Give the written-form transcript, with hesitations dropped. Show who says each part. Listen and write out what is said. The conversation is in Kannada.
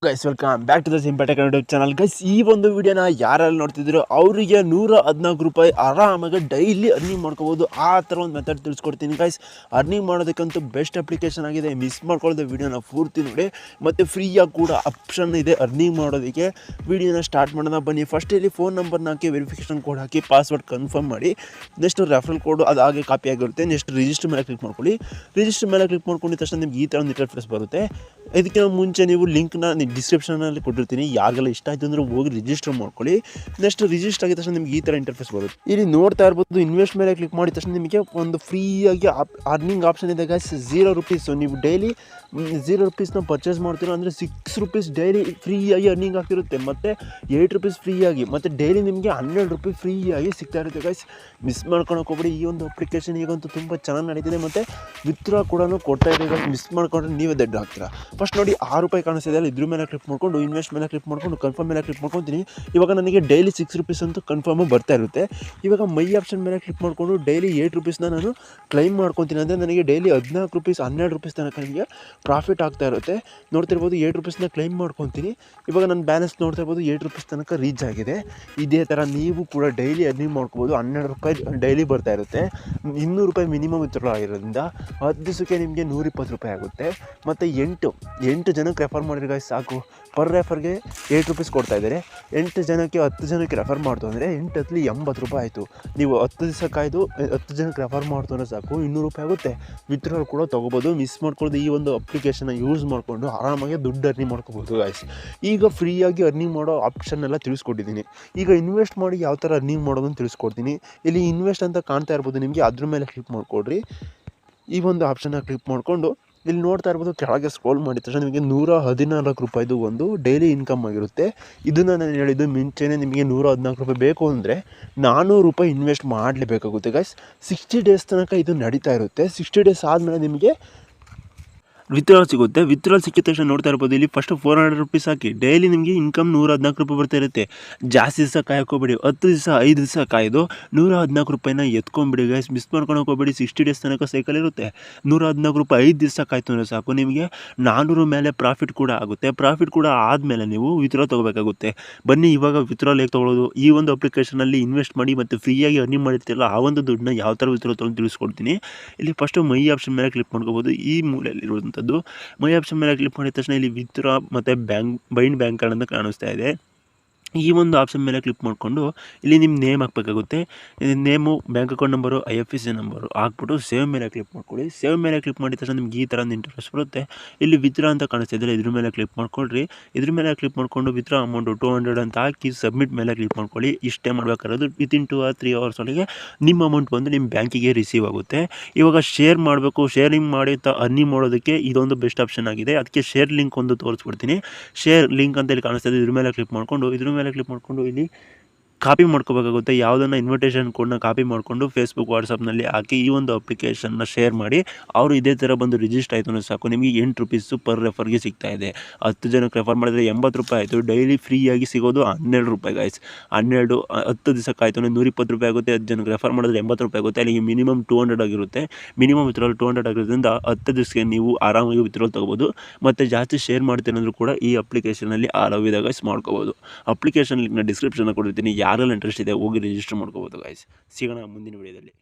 Speaker 1: Guys welcome back to the Simple Tech YouTube channel. Guys ಈ ಒಂದು ವಿಡಿಯೋನ ಯಾರೆಲ್ಲ ನೋಡ್ತಿದ್ರು ಅವರಿಗೆ 114 ರೂಪಾಯಿ ಆರಾಮಾಗಿ ಡೈಲಿ ಅರ್ನಿಂಗ್ ಮಾಡ್ಕೋಬೋದು. ಆ ಥರ ಒಂದು ಮೆಥಡ್ ತಿಳಿಸ್ಕೊಡ್ತೀನಿ ಗೈಸ್. ಅರ್ನಿಂಗ್ ಮಾಡೋದಕ್ಕಂತೂ ಬೆಸ್ಟ್ ಅಪ್ಲಿಕೇಶನ್ ಆಗಿದೆ. ಮಿಸ್ ಮಾಡ್ಕೊಳ್ಳೋದು ವಿಡಿಯೋನ ಪೂರ್ತಿ ನೋಡಿ. ಮತ್ತು ಫ್ರೀಯಾಗಿ ಕೂಡ ಆಪ್ಷನ್ ಇದೆ ಅರ್ನಿಂಗ್ ಮಾಡೋದಕ್ಕೆ. ವಿಡಿಯೋನ ಸ್ಟಾರ್ಟ್ ಮಾಡೋಣ ಬನ್ನಿ. ಫಸ್ಟ್ ಇಲ್ಲಿ ಫೋನ್ ನಂಬರ್ನ ಹಾಕಿ ವೆರಿಫಿಕೇಷನ್ ಕೋಡ್ ಹಾಕಿ ಪಾಸ್ವರ್ಡ್ ಕನ್ಫರ್ಮ್ ಮಾಡಿ. ನೆಕ್ಸ್ಟ್ ರೆಫರಲ್ ಕೋಡು ಅದು ಹಾಗೆ ಕಾಪಿ ಆಗಿರುತ್ತೆ. ನೆಕ್ಸ್ಟ್ ರಿಜಿಸ್ಟರ್ ಮೇಲೆ ಕ್ಲಿಕ್ ಮಾಡ್ಕೊಳ್ಳಿ. ರಿಜಿಸ್ಟರ್ ಮೇಲೆ ಕ್ಲಿಕ್ ಮಾಡ್ಕೊಂಡಿದ ತಕ್ಷಣ ನಿಮ್ಗೆ ಈ ಥರ ಒಂದು ಇಂಟರ್ಫೇಸ್ ಬರುತ್ತೆ. ಇದಕ್ಕಿಂತ ಮುಂಚೆ ನೀವು ಲಿಂಕ್ನ ಡಿಸ್ಕ್ರಿಪ್ಷನಲ್ಲಿ ಕೊಟ್ಟಿರ್ತೀನಿ. ಯಾರಿಗೆಲ್ಲ ಇಷ್ಟ ಆಯಿತು ಅಂದರೆ ಹೋಗಿ ರಿಜಿಸ್ಟರ್ ಮಾಡ್ಕೊಳ್ಳಿ. ನೆಕ್ಸ್ಟ್ ರಿಜಿಸ್ಟರ್ ಆಗಿದ ತಕ್ಷಣ ನಿಮ್ಗೆ ಈ ಥರ ಇಂಟರ್ಫೇಸ್ ಬರುತ್ತೆ. ಇಲ್ಲಿ ನೋಡ್ತಾ ಇರ್ಬೋದು, ಇನ್ವೆಸ್ಟ್ ಮೇಲೆ ಕ್ಲಿಕ್ ಮಾಡಿದ ತಕ್ಷಣ ನಿಮಗೆ ಒಂದು ಫ್ರೀಯಾಗಿ ಅರ್ನಿಂಗ್ ಆಪ್ಷನ್ ಇದೆ ಗೈಸ್. 0 ರೂಪೀಸ್. ನೀವು ಡೈಲಿ 0 ರೂಪೀಸ್ನ ಪರ್ಚೇಸ್ ಮಾಡ್ತೀರೋ ಅಂದರೆ 6 ರೂಪೀಸ್ ಡೈಲಿ ಫ್ರೀಯಾಗಿ ಅರ್ನಿಂಗ್ ಆಗ್ತಿರುತ್ತೆ. ಮತ್ತು 8 ರೂಪೀಸ್ ಫ್ರೀಯಾಗಿ, ಮತ್ತು ಡೈಲಿ ನಿಮಗೆ 12 ರೂಪಾಯಿ ಫ್ರೀಯಾಗಿ ಸಿಗ್ತಾ ಇರುತ್ತೆ ಗೈಸ್. ಮಿಸ್ ಮಾಡ್ಕೊಳಕ್ಕೆ ಹೋಗ್ಬೇಡಿ. ಈ ಒಂದು ಅಪ್ಲಿಕೇಶನ್ ಈಗಂತೂ ತುಂಬ ಚೆನ್ನಾಗಿ ನಡೀತಿದೆ. ಮತ್ತು ವಿತ್ಡ್ರಾ ಕೂಡ ಕೊಡ್ತಾ ಇದೆ ಗೈಸ್. ಮಿಸ್ ಮಾಡ್ಕೊಂಡ್ರೆ ನೀವೇ ದಡ್ಡ ಆಗ್ತೀರಾ. ಫಸ್ಟ್ ನೋಡಿ 6 ರೂಪಾಯಿ ಕಾಣಿಸ್ತಿದೆ ಅಲ್ಲ, ಇದ್ರ ಮೇಲೆ ಕ್ಲಿಕ್ ಮಾಡ್ಕೊಂಡು ಇನ್ವೆಸ್ಟ್ ಮೇಲೆ ಕ್ಲಿಕ್ ಮಾಡ್ಕೊಂಡು ಕನ್ಫರ್ಮ್ ಮೇಲೆ ಕ್ಲಿಕ್ ಮಾಡ್ಕೊತೀನಿ. ಇವಾಗ ನನಗೆ ಡೈಲಿ 6 ರೂಪೀಸ್ ಅಂತೂ ಕನ್ಫರ್ಮು ಬರ್ತಾ ಇರುತ್ತೆ. ಇವಾಗ ಮೈ ಆಪ್ಷನ್ ಮೇಲೆ ಕ್ಲಿಕ್ ಮಾಡಿಕೊಂಡು ಡೈಲಿ 8 ರೂಪೀಸ್ನ ನಾನು ಕ್ಲೈಮ್ ಮಾಡ್ಕೊತೀನಿ. ಅಂದರೆ ನನಗೆ ಡೈಲಿ 14 ರೂಪೀಸ್ 12 ರೂಪೀಸ್ ತನಕ ನನಗೆ ಪ್ರಾಫಿಟ್ ಆಗ್ತಾ ಇರುತ್ತೆ. ನೋಡ್ತಿರ್ಬೋದು 8 ರೂಪೀಸ್ನ ಕ್ಲೈಮ್ ಮಾಡ್ಕೊತೀನಿ. ಇವಾಗ ನನ್ನ ಬ್ಯಾಲೆನ್ಸ್ ನೋಡ್ತಾ ಇರ್ಬೋದು 8 ರೂಪೀಸ್ ತನಕ ರೀಚ್ ಆಗಿದೆ. ಇದೇ ಥರ ನೀವು ಕೂಡ ಡೈಲಿ ಅರ್ನಿಂಗ್ ಮಾಡ್ಕೋಬೋದು. 12 ರೂಪಾಯಿ ಡೈಲಿ ಬರ್ತಾ ಇರುತ್ತೆ. 200 ರೂಪಾಯಿ ಮಿನಿಮಮ್ ವಿತ್ಡ್ರಾ ಆಗಿರೋದ್ರಿಂದ 10 ದಿವಸಕ್ಕೆ ನಿಮಗೆ 120 ರೂಪಾಯಿ ಆಗುತ್ತೆ. ಮತ್ತು 8 ಜನಕ್ಕೆ ರೆಫರ್ ಮಾಡಿದ್ರೆ ಗಾಯ್ಸ್ ಸಾಕು. ಪರ್ ರೆಫರ್ಗೆ 8 ರೂಪೀಸ್ ಕೊಡ್ತಾ ಇದ್ದಾರೆ. 8 ಜನಕ್ಕೆ 10 ಜನಕ್ಕೆ ರೆಫರ್ ಮಾಡ್ತು ಅಂದರೆ 8 × 80 ರೂಪಾಯಿ ಆಯಿತು. ನೀವು 10 ದಿವಸ ಕಾಯ್ದು 10 ಜನಕ್ಕೆ ರೆಫರ್ ಮಾಡ್ತು ಅಂದರೆ ಸಾಕು 200 ರೂಪಾಯಿ ಆಗುತ್ತೆ. ವಿತ್ಡ್ರಾಲ್ ಕೂಡ ತೊಗೋಬೋದು. ಮಿಸ್ ಮಾಡ್ಕೊಳ್ಳೋದು ಈ ಒಂದು ಅಪ್ಲಿಕೇಶನ್ನ ಯೂಸ್ ಮಾಡಿಕೊಂಡು ಆರಾಮಾಗಿ ದುಡ್ಡು ಅರ್ನಿಂಗ್ ಮಾಡ್ಕೋಬೋದು ಗಾಯ್ಸ್. ಈಗ ಫ್ರೀಯಾಗಿ ಅರ್ನಿಂಗ್ ಮಾಡೋ ಆಪ್ಷನ್ ಎಲ್ಲ ತಿಳಿಸ್ಕೊಟ್ಟಿದ್ದೀನಿ. ಈಗ ಇನ್ವೆಸ್ಟ್ ಮಾಡಿ ಯಾವ ಥರ ಅರ್ನಿಂಗ್ ಮಾಡೋದನ್ನು ತಿಳಿಸ್ಕೊಡ್ತೀನಿ. ಇಲ್ಲಿ ಇನ್ವೆಸ್ಟ್ ಅಂತ ಕಾಣ್ತಾ ಇರ್ಬೋದು ನಿಮಗೆ, ಅದ್ರ ಮೇಲೆ ಕ್ಲಿಕ್ ಮಾಡಿಕೊಡ್ರಿ. ಈ ಒಂದು ಆಪ್ಷನ್ನ ಕ್ಲಿಕ್ ಮಾಡಿಕೊಂಡು ಇಲ್ಲಿ ನೋಡ್ತಾ ಇರ್ಬೋದು, ಕೆಳಗೆ ಸ್ಕ್ರೋಲ್ ಮಾಡಿದ ತಕ್ಷಣ ನಿಮಗೆ 114 ರೂಪಾಯಿದು ಒಂದು ಡೈಲಿ ಇನ್ಕಮ್ ಆಗಿರುತ್ತೆ. ಇದನ್ನು ನಾನು ಹೇಳಿದ್ದು ಮುಂಚೆನೇ. ನಿಮಗೆ 114 ರೂಪಾಯಿ ಬೇಕು ಅಂದರೆ 400 ರೂಪಾಯಿ ಇನ್ವೆಸ್ಟ್ ಮಾಡಲೇಬೇಕಾಗುತ್ತೆ ಗೈಸ್. 60 ಡೇಸ್ ತನಕ ಇದು ನಡೀತಾ ಇರುತ್ತೆ. 60 ಡೇಸ್ ಆದಮೇಲೆ ನಿಮಗೆ ವಿತ್ಡ್ರಾಲ್ ಸಿಗುತ್ತೆ. ವಿತ್ಡ್ರಾಲ್ ಸಿಕ್ಕಿದ ತಕ್ಷಣ ನೋಡ್ತಾ ಇರ್ಬೋದು, ಇಲ್ಲಿ ಫಸ್ಟ್ 400 ರೂಪೀಸ್ ಹಾಕಿ ಡೈಲಿ ನಿಮಗೆ ಇನ್ಕಮ್ 114 ರೂಪಾಯಿ ಬರ್ತಾ ಇರುತ್ತೆ. ಜಾಸ್ತಿ ದಿವಸ ಕಾಯೋಕೋಬೇಡಿ. 10 ದಿವಸ 5 ದಿವಸ ಕಾಯ್ದು 114 ರೂಪಾಯಿನ ಎತ್ಕೊಂಡ್ಬಿಡಿ ಗೈಸ್. ಮಿಸ್ ಮಾಡ್ಕೊಳಕ್ಕೆ ಹೋಗ್ಬೇಡಿ. 60 ಡೇಸ್ ತನಕ ಸೈಕಲ್ ಇರುತ್ತೆ. 114 ರೂಪಾಯಿ 5 ದಿವಸ ಕಾಯ್ತು ಅಂದರೆ ಸಾಕು, ನಿಮಗೆ 400 ಮೇಲೆ ಪ್ರಾಫಿಟ್ ಕೂಡ ಆಗುತ್ತೆ. ಪ್ರಾಫಿಟ್ ಕೂಡ ಆದಮೇಲೆ ನೀವು ವಿತ್ಡ್ರಾ ತೊಗೋಬೇಕಾಗುತ್ತೆ. ಬನ್ನಿ ಇವಾಗ ವಿತ್ಡ್ರಾಲ್ ಹೇಗೆ ತೊಗೊಳ್ಳೋದು, ಈ ಒಂದು ಅಪ್ಲಿಕೇಶನಲ್ಲಿ ಇನ್ವೆಸ್ಟ್ ಮಾಡಿ ಮತ್ತು ಫ್ರೀಯಾಗಿ ಅರ್ನಿಂಗ್ ಮಾಡಿರ್ತಿರಲ್ಲ ಆ ಒಂದು ದುಡ್ಡನ್ನ ಯಾವ ಥರ ವಿತ್ಡ್ರಾ ತೊಗೊಂಡು ತಿಳಿಸ್ಕೊಡ್ತೀನಿ. ಇಲ್ಲಿ ಫಸ್ಟು ಮೈ ಆಪ್ಷನ್ ಮೇಲೆ ಕ್ಲಿಕ್ ಮಾಡ್ಕೋಬೋದು. ಈ ಮೂಲೆಯಲ್ಲಿರುವಂಥ ಮೈ ಆಪ್ಷನ್ ಮೇಲೆ ಕ್ಲಿಕ್ ಮಾಡಿದ ತಕ್ಷಣ ಇಲ್ಲಿ ವಿತ್ಡ್ರಾ ಮತ್ತು ಬೈಂಡ್ ಬ್ಯಾಂಕ್ ಕಾರ್ಡ್ ಅಂತ ಕಾಣಿಸ್ತಾ ಇದೆ. ಈ ಒಂದು ಆಪ್ಷನ್ ಮೇಲೆ ಕ್ಲಿಕ್ ಮಾಡಿಕೊಂಡು ಇಲ್ಲಿ ನಿಮ್ಮ ನೇಮ್ ಹಾಕಬೇಕಾಗುತ್ತೆ. Name, bank account number, IFSC number ಹಾಕ್ಬಿಟ್ಟು ಸೇವ್ ಮೇಲೆ ಕ್ಲಿಕ್ ಮಾಡ್ಕೊಳ್ಳಿ. ಸೇವ್ ಮೇಲೆ ಕ್ಲಿಕ್ ಮಾಡಿದ ತಕ್ಷಣ ನಿಮ್ಗೆ ಈ ಥರ ಒಂದು ಇಂಟರ್ಫೇಸ್ ಬರುತ್ತೆ. ಇಲ್ಲಿ ವಿತ್ಡ್ರಾ ಅಂತ ಕಾಣಿಸ್ತಿದ್ರೆ ಇದ್ರ ಮೇಲೆ ಕ್ಲಿಕ್ ಮಾಡ್ಕೊಳ್ರಿ. ಇದ್ರ ಮೇಲೆ ಕ್ಲಿಕ್ ಮಾಡಿಕೊಂಡು ವಿತ್ಡ್ರಾ ಅಮೌಂಟು 200 ಅಂತ ಹಾಕಿ ಸಬ್ಮಿಟ್ ಮೇಲೆ ಕ್ಲಿಕ್ ಮಾಡ್ಕೊಳ್ಳಿ. ಇಷ್ಟೇ ಮಾಡಬೇಕಾಗಿರೋದು. ವಿತಿನ್ 2 or 3 ಅವರ್ಸ್ ಒಳಗೆ ನಿಮ್ಮ ಅಮೌಂಟ್ ಬಂದು ನಿಮ್ಮ ಬ್ಯಾಂಕಿಗೆ ರಿಸೀವ್ ಆಗುತ್ತೆ. ಇವಾಗ ಶೇರ್ ಮಾಡಬೇಕು. ಶೇರಿಂಗ್ ಮಾಡಿ ಅರ್ನಿಂಗ್ ಮಾಡೋದಕ್ಕೆ ಇದೊಂದು ಬೆಸ್ಟ್ ಆಪ್ಷನ್ ಆಗಿದೆ. ಅದಕ್ಕೆ ಶೇರ್ ಲಿಂಕ್ ಒಂದು ತೋರಿಸ್ಬಿಡ್ತೀನಿ. ಶೇರ್ ಲಿಂಕ್ ಅಂತ ಇಲ್ಲಿ ಕಾಣಿಸ್ತಾ ಇದೆ. ಇದ್ರ ಮೇಲೆ ಕ್ಲಿಕ್ ಮಾಡಿಕೊಂಡು ಕ್ಲಿಕ್ ಮಾಡಿಕೊಂಡು ಇಲ್ಲಿ ಕಾಪಿ ಮಾಡ್ಕೋಬೇಕಾಗುತ್ತೆ. ಯಾವುದನ್ನು ಇನ್ವಿಟೇಷನ್ ಕೋಡ್ನ ಕಾಪಿ ಮಾಡಿಕೊಂಡು ಫೇಸ್ಬುಕ್ ವಾಟ್ಸಪ್ನಲ್ಲಿ ಹಾಕಿ ಈ ಒಂದು ಅಪ್ಲಿಕೇಶನ್ನ ಶೇರ್ ಮಾಡಿ. ಅವರು ಇದೇ ಥರ ಬಂದು ರಿಜಿಸ್ಟರ್ ಆಯಿತು ಅಂದರೆ ಸಾಕು, ನಿಮಗೆ 8 ರೂಪೀಸು ಪರ್ ರೆಫರ್ಗೆ ಸಿಗ್ತಾ ಇದೆ. 10 ಜನಕ್ಕೆ ರೆಫರ್ ಮಾಡಿದ್ರೆ 80 ರೂಪಾಯಿ ಆಯಿತು. ಡೈಲಿ ಫ್ರೀಯಾಗಿ ಸಿಗೋದು 12 ರೂಪಾಯಿ ಗೈಸ್. 10 ದಿವಸಕ್ಕೆ ಆಯಿತು ಅಂದರೆ 120 ರೂಪಾಯಿ ಆಗುತ್ತೆ. 10 ಜನಕ್ಕೆ ರೆಫರ್ ಮಾಡಿದ್ರೆ 80 ರೂಪಾಯಿ ಆಗುತ್ತೆ. ಅಲ್ಲಿಗೆ ಮಿನಿಮಮ್ 200 ಆಗಿರುತ್ತೆ. ಮಿನಿಮಮ್ ವಿತ್ಡ್ರಾಲ್ 200 ಆಗಿರೋದ್ರಿಂದ 10 ದಿವಸಕ್ಕೆ ನೀವು ಆರಾಮಾಗಿ ವಿತ್ಡ್ರಾಲ್ ತೊಗೋಬೋದು. ಮತ್ತು ಜಾಸ್ತಿ ಶೇರ್ ಮಾಡ್ತೀನಂದ್ರೂ ಕೂಡ ಈ ಅಪ್ಲಿಕೇಶನಲ್ಲಿ ಆರಾವಿದೆ ಗೈಸ್ ಮಾಡ್ಕೋಬೋದು. ಅಪ್ಲಿಕೇಶನ್ ಲಿಂಕ್ನ ಡಿಸ್ಕ್ರಿಪ್ಷನ್ ಕೊಟ್ಟಿರ್ತೀನಿ. ಯಾರೆಲ್ಲ ಇಂಟ್ರೆಸ್ಟ್ ಇದೆ ಹೋಗಿ ರಿಜಿಸ್ಟರ್ ಮಾಡ್ಕೋಬೋದು ಗೈಸ್. ಸಿಗೋಣ ಮುಂದಿನ ವಿಡಿಯೋದಲ್ಲಿ.